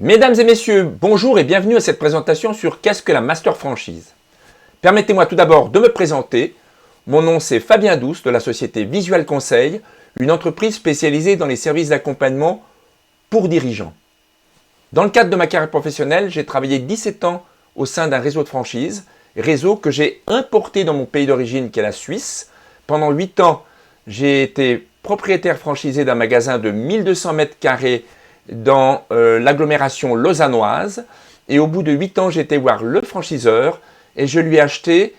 Mesdames et messieurs, bonjour et bienvenue à cette présentation sur qu'est-ce que la Master Franchise. Permettez-moi tout d'abord de me présenter. Mon nom c'est Fabien Douce de la société Visual Conseil, une entreprise spécialisée dans les services d'accompagnement pour dirigeants. Dans le cadre de ma carrière professionnelle, j'ai travaillé 17 ans au sein d'un réseau de franchise, réseau que j'ai importé dans mon pays d'origine qui est la Suisse. Pendant 8 ans, j'ai été propriétaire franchisé d'un magasin de 1200 mètres carrés dans l'agglomération lausannoise. Et au bout de 8 ans, j'ai été voir le franchiseur et je lui ai acheté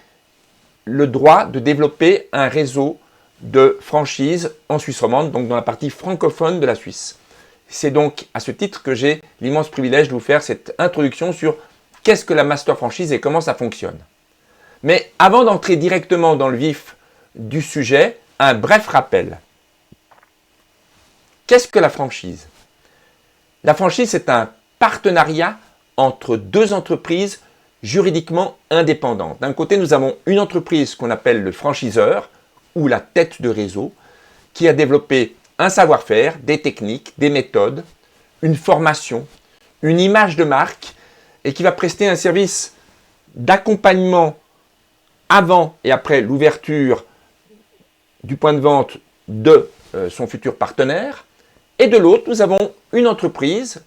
le droit de développer un réseau de franchise en Suisse romande, donc dans la partie francophone de la Suisse. C'est donc à ce titre que j'ai l'immense privilège de vous faire cette introduction sur qu'est-ce que la Master Franchise et comment ça fonctionne. Mais avant d'entrer directement dans le vif du sujet, un bref rappel. Qu'est-ce que la franchise ? La franchise, c'est un partenariat entre deux entreprises juridiquement indépendantes. D'un côté, nous avons une entreprise qu'on appelle le franchiseur ou la tête de réseau qui a développé un savoir-faire, des techniques, des méthodes, une formation, une image de marque et qui va prester un service d'accompagnement avant et après l'ouverture du point de vente de son futur partenaire. Et de l'autre, nous avons une entreprise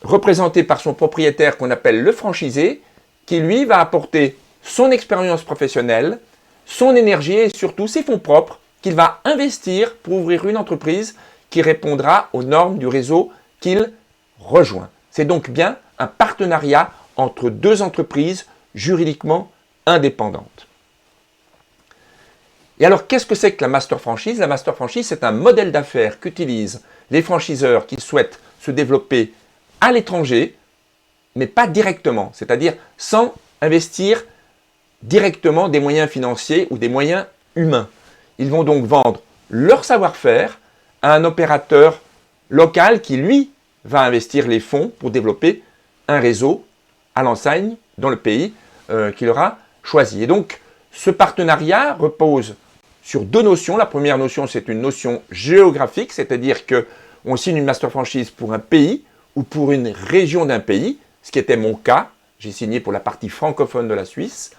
représentée par son propriétaire qu'on appelle le franchisé, qui lui va apporter son expérience professionnelle, son énergie et surtout ses fonds propres qu'il va investir pour ouvrir une entreprise qui répondra aux normes du réseau qu'il rejoint. C'est donc bien un partenariat entre deux entreprises juridiquement indépendantes. Et alors, qu'est-ce que c'est que la Master Franchise ? La Master Franchise, c'est un modèle d'affaires qu'utilisent les franchiseurs qui souhaitent se développer à l'étranger, mais pas directement, c'est-à-dire sans investir directement des moyens financiers ou des moyens humains. Ils vont donc vendre leur savoir-faire à un opérateur local qui, lui, va investir les fonds pour développer un réseau à l'enseigne dans le pays qu'il aura choisi. Et donc, ce partenariat repose sur deux notions. La première notion, c'est une notion géographique, c'est-à-dire qu'on signe une master franchise pour un pays ou pour une région d'un pays, ce qui était mon cas. J'ai signé pour la partie francophone de la Suisse.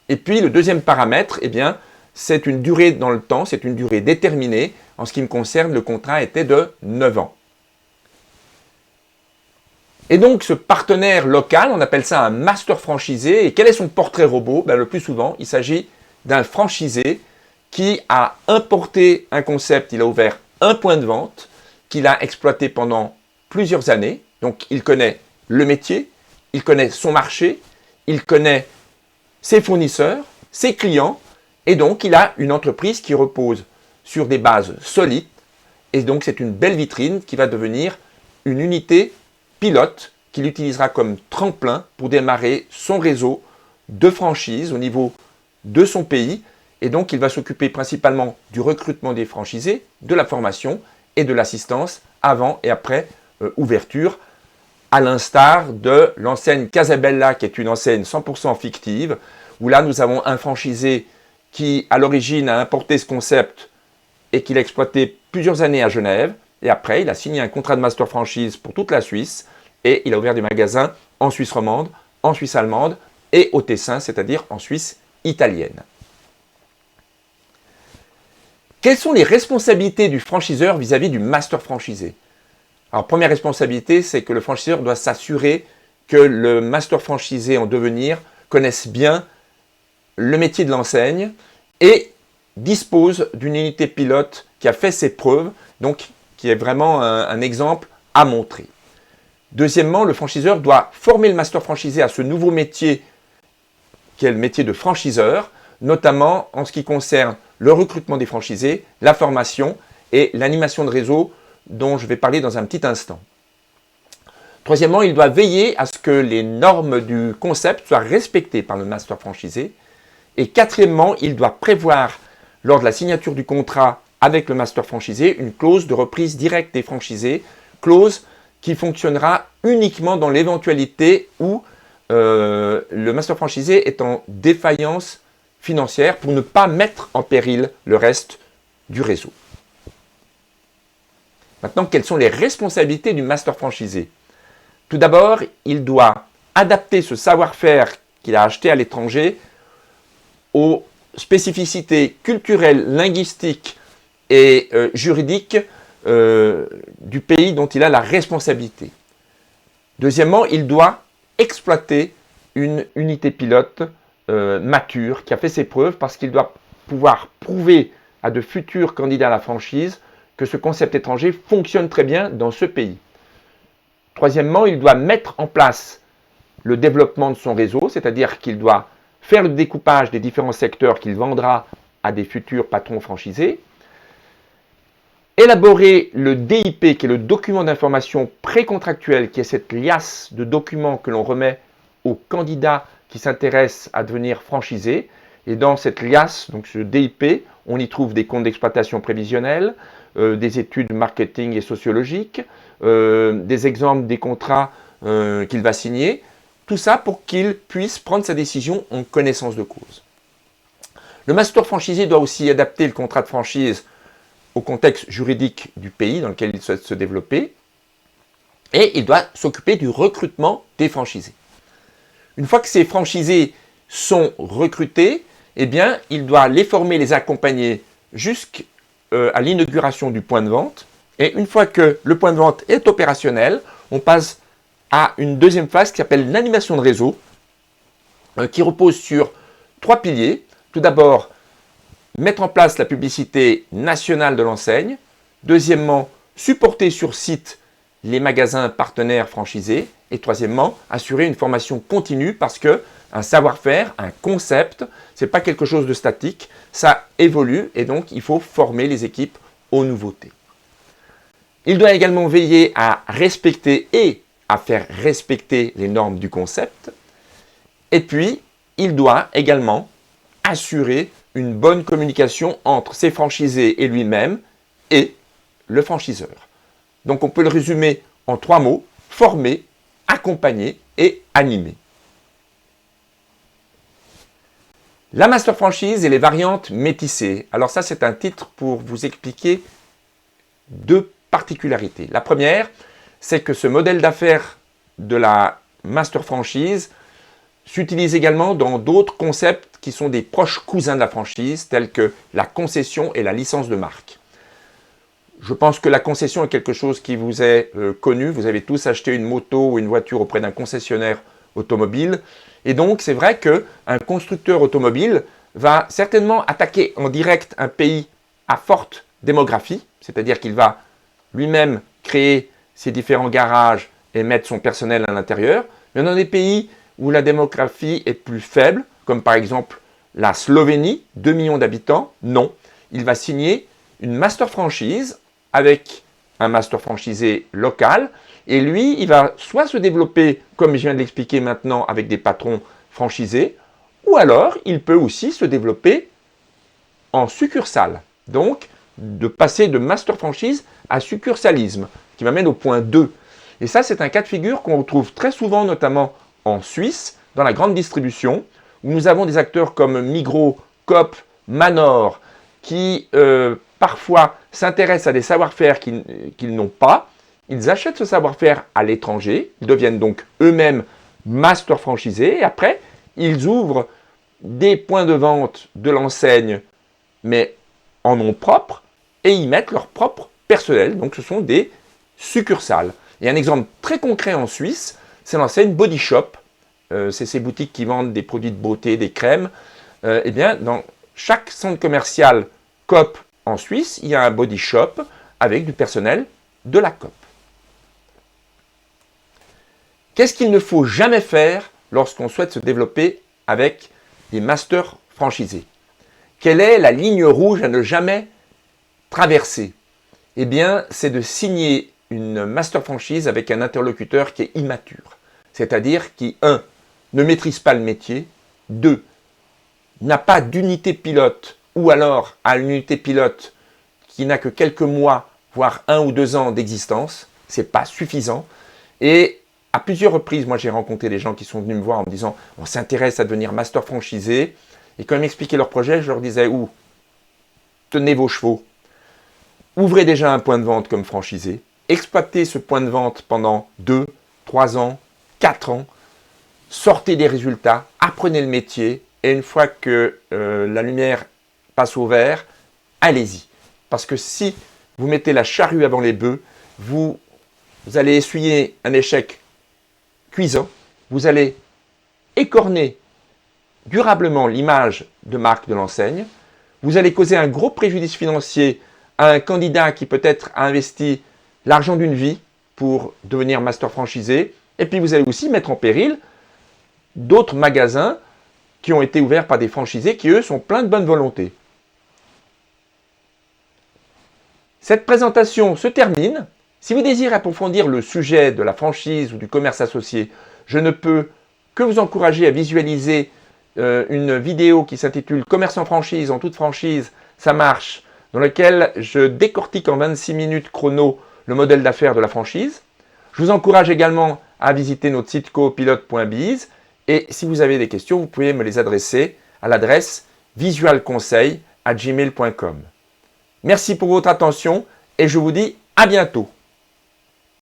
Et puis, le deuxième paramètre, eh bien, c'est une durée dans le temps, c'est une durée déterminée. En ce qui me concerne, le contrat était de 9 ans. Et donc, ce partenaire local, on appelle ça un master franchisé. Et quel est son portrait robot ? Le plus souvent, il s'agit d'un franchisé qui a importé un concept, il a ouvert un point de vente, qu'il a exploité pendant plusieurs années. Donc, il connaît le métier, il connaît son marché, il connaît ses fournisseurs, ses clients. Et donc, il a une entreprise qui repose sur des bases solides. Et donc, c'est une belle vitrine qui va devenir une unité pilote qu'il utilisera comme tremplin pour démarrer son réseau de franchise au niveau de son pays. Et donc, il va s'occuper principalement du recrutement des franchisés, de la formation et de l'assistance avant et après ouverture, à l'instar de l'enseigne Casabella, qui est une enseigne 100% fictive, où là, nous avons un franchisé qui, à l'origine, a importé ce concept et qu'il a exploité plusieurs années à Genève. Et après, il a signé un contrat de master franchise pour toute la Suisse et il a ouvert des magasins en Suisse romande, en Suisse allemande et au Tessin, c'est-à-dire en Suisse italienne. Quelles sont les responsabilités du franchiseur vis-à-vis du master franchisé ? Alors, première responsabilité, c'est que le franchiseur doit s'assurer que le master franchisé en devenir connaisse bien le métier de l'enseigne et dispose d'une unité pilote qui a fait ses preuves, donc qui est vraiment un exemple à montrer. Deuxièmement, le franchiseur doit former le master franchisé à ce nouveau métier qui est le métier de franchiseur, notamment en ce qui concerne le recrutement des franchisés, la formation et l'animation de réseau dont je vais parler dans un petit instant. Troisièmement, il doit veiller à ce que les normes du concept soient respectées par le master franchisé. Et quatrièmement, il doit prévoir lors de la signature du contrat avec le master franchisé une clause de reprise directe des franchisés, clause qui fonctionnera uniquement dans l'éventualité où le master franchisé est en défaillance financière pour ne pas mettre en péril le reste du réseau. Maintenant, quelles sont les responsabilités du master franchisé ? Tout d'abord, il doit adapter ce savoir-faire qu'il a acheté à l'étranger aux spécificités culturelles, linguistiques et juridiques du pays dont il a la responsabilité. Deuxièmement, il doit exploiter une unité pilote mature qui a fait ses preuves parce qu'il doit pouvoir prouver à de futurs candidats à la franchise que ce concept étranger fonctionne très bien dans ce pays. Troisièmement, il doit mettre en place le développement de son réseau, c'est-à-dire qu'il doit faire le découpage des différents secteurs qu'il vendra à des futurs patrons franchisés, élaborer le DIP, qui est le document d'information précontractuel, qui est cette liasse de documents que l'on remet aux candidats qui s'intéressent à devenir franchisés. Et dans cette liasse, donc ce DIP, on y trouve des comptes d'exploitation prévisionnels, des études marketing et sociologiques, des exemples des contrats qu'il va signer, tout ça pour qu'il puisse prendre sa décision en connaissance de cause. Le master franchisé doit aussi adapter le contrat de franchise au contexte juridique du pays dans lequel il souhaite se développer, et il doit s'occuper du recrutement des franchisés. Une fois que ces franchisés sont recrutés, eh bien, il doit les former, les accompagner jusqu'à l'inauguration du point de vente. Et une fois que le point de vente est opérationnel, on passe à une deuxième phase qui s'appelle l'animation de réseau, qui repose sur 3 piliers. Tout d'abord, mettre en place la publicité nationale de l'enseigne. Deuxièmement, supporter sur site les magasins partenaires franchisés. Et troisièmement, assurer une formation continue parce que un savoir-faire, un concept, ce n'est pas quelque chose de statique, ça évolue et donc il faut former les équipes aux nouveautés. Il doit également veiller à respecter et à faire respecter les normes du concept. Et puis, il doit également assurer une bonne communication entre ses franchisés et lui-même et le franchiseur. Donc on peut le résumer en 3 mots, former, accompagner et animer. La master franchise et les variantes métissées. Alors ça, c'est un titre pour vous expliquer 2 particularités. La première, c'est que ce modèle d'affaires de la master franchise s'utilise également dans d'autres concepts qui sont des proches cousins de la franchise, tels que la concession et la licence de marque. Je pense que la concession est quelque chose qui vous est connu. Vous avez tous acheté une moto ou une voiture auprès d'un concessionnaire automobile. Et donc, c'est vrai qu'un constructeur automobile va certainement attaquer en direct un pays à forte démographie, c'est-à-dire qu'il va lui-même créer ses différents garages et mettre son personnel à l'intérieur. Mais dans des pays où la démographie est plus faible, comme par exemple la Slovénie, 2 millions d'habitants, non. Il va signer une master franchise avec un master franchisé local et lui, il va soit se développer, comme je viens de l'expliquer maintenant, avec des patrons franchisés, ou alors il peut aussi se développer en succursale. Donc, de passer de master franchise à succursalisme, qui m'amène au point 2. Et ça, c'est un cas de figure qu'on retrouve très souvent, notamment en Suisse, dans la grande distribution, où nous avons des acteurs comme Migros, Coop, Manor, qui parfois s'intéressent à des savoir-faire qu'ils n'ont pas. Ils achètent ce savoir-faire à l'étranger, ils deviennent donc eux-mêmes master franchisés, et après, ils ouvrent des points de vente de l'enseigne, mais en nom propre, et ils mettent leur propre personnel, donc ce sont des succursales. Et un exemple très concret en Suisse, c'est l'enseigne Body Shop. C'est ces boutiques qui vendent des produits de beauté, des crèmes. Eh bien, dans chaque centre commercial Coop en Suisse, il y a un Body Shop avec du personnel de la Coop. Qu'est-ce qu'il ne faut jamais faire lorsqu'on souhaite se développer avec des masters franchisés? Quelle est la ligne rouge à ne jamais traverser? Eh bien, c'est de signer une master franchise avec un interlocuteur qui est immature. C'est-à-dire qui, 1, ne maîtrise pas le métier, 2, n'a pas d'unité pilote, ou alors a une unité pilote qui n'a que quelques mois, voire 1 ou 2 ans d'existence, ce n'est pas suffisant. Et à plusieurs reprises, moi j'ai rencontré des gens qui sont venus me voir en me disant « on s'intéresse à devenir master franchisé », et quand ils m'expliquaient leur projet, je leur disais « tenez vos chevaux, ouvrez déjà un point de vente comme franchisé, exploitez ce point de vente pendant 2, 3 ans, 4 ans. Sortez des résultats, apprenez le métier et une fois que la lumière passe au vert, allez-y. Parce que si vous mettez la charrue avant les bœufs, vous allez essuyer un échec cuisant, vous allez écorner durablement l'image de marque de l'enseigne, vous allez causer un gros préjudice financier à un candidat qui peut-être a investi l'argent d'une vie pour devenir master franchisé, et puis vous allez aussi mettre en péril d'autres magasins qui ont été ouverts par des franchisés qui, eux, sont pleins de bonne volonté. Cette présentation se termine. Si vous désirez approfondir le sujet de la franchise ou du commerce associé, je ne peux que vous encourager à visualiser une vidéo qui s'intitule « Commerce en franchise, en toute franchise, ça marche », dans laquelle je décortique en 26 minutes chrono le modèle d'affaires de la franchise. Je vous encourage également à visiter notre site copilote.biz et si vous avez des questions, vous pouvez me les adresser à l'adresse visualconseil@gmail.com. Merci pour votre attention et je vous dis à bientôt.